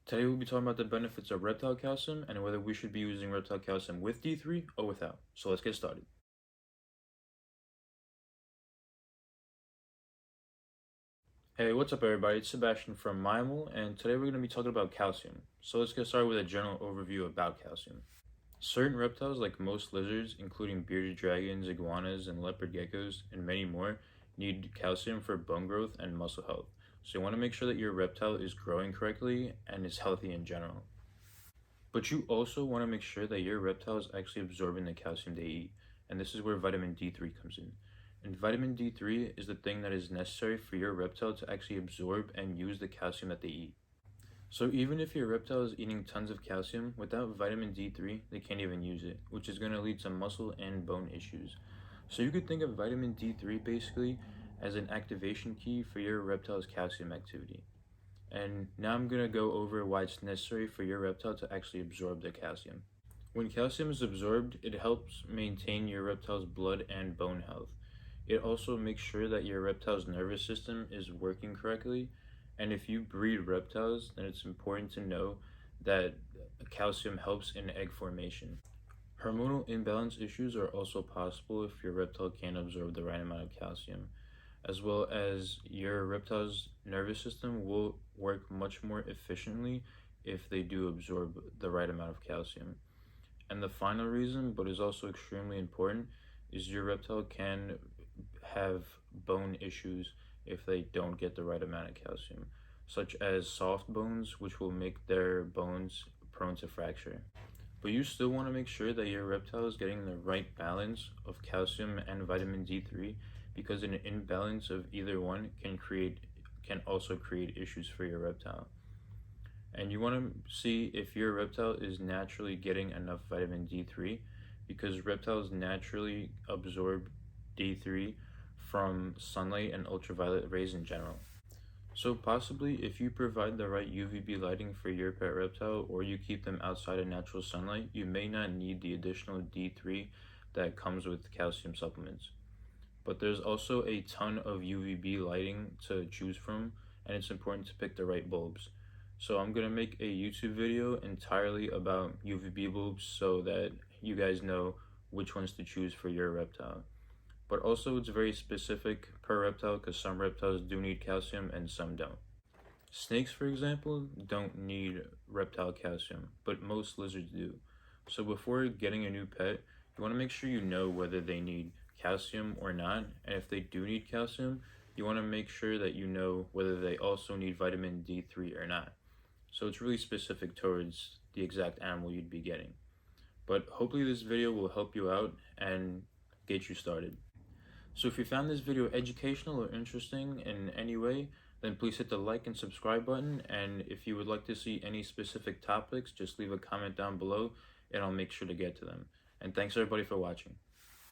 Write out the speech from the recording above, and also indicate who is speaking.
Speaker 1: Today we'll be talking about the benefits of reptile calcium and whether we should be using reptile calcium with D3 or without. So let's get started. Hey, what's up everybody? It's Sebastian from Myimal, and today we're going to be talking about calcium. So let's get started with a general overview about calcium. Certain reptiles, like most lizards, including bearded dragons, iguanas, and leopard geckos, and many more, need calcium for bone growth and muscle health. So you want to make sure that your reptile is growing correctly and is healthy in general. But you also want to make sure that your reptile is actually absorbing the calcium they eat, and this is where vitamin D3 comes in. And vitamin D3 is the thing that is necessary for your reptile to actually absorb and use the calcium that they eat. So even if your reptile is eating tons of calcium, without vitamin D3, they can't even use it, which is going to lead to muscle and bone issues. So you could think of vitamin D3 basically as an activation key for your reptile's calcium activity. And now I'm going to go over why it's necessary for your reptile to actually absorb the calcium. When calcium is absorbed, it helps maintain your reptile's blood and bone health. It also makes sure that your reptile's nervous system is working correctly. And if you breed reptiles, then it's important to know that calcium helps in egg formation. Hormonal imbalance issues are also possible if your reptile can't absorb the right amount of calcium, as well as your reptile's nervous system will work much more efficiently if they do absorb the right amount of calcium. And the final reason, but is also extremely important, is your reptile can have bone issues if they don't get the right amount of calcium, such as soft bones, which will make their bones prone to fracture. But you still want to make sure that your reptile is getting the right balance of calcium and vitamin D3, because an imbalance of either one can also create issues for your reptile. And you want to see if your reptile is naturally getting enough vitamin D3, because reptiles naturally absorb D3 from sunlight and ultraviolet rays in general. So possibly if you provide the right UVB lighting for your pet reptile, or you keep them outside of natural sunlight, you may not need the additional D3 that comes with calcium supplements. But there's also a ton of UVB lighting to choose from, and it's important to pick the right bulbs. So I'm going to make a YouTube video entirely about UVB bulbs so that you guys know which ones to choose for your reptile. But also it's very specific per reptile, because some reptiles do need calcium and some don't. Snakes, for example, don't need reptile calcium, but most lizards do. So before getting a new pet, you want to make sure you know whether they need calcium or not, and if they do need calcium, you want to make sure that you know whether they also need vitamin D3 or not. So it's really specific towards the exact animal you'd be getting. But hopefully this video will help you out and get you started. So if you found this video educational or interesting in any way, then please hit the like and subscribe button. And if you would like to see any specific topics, just leave a comment down below and I'll make sure to get to them. And thanks everybody for watching.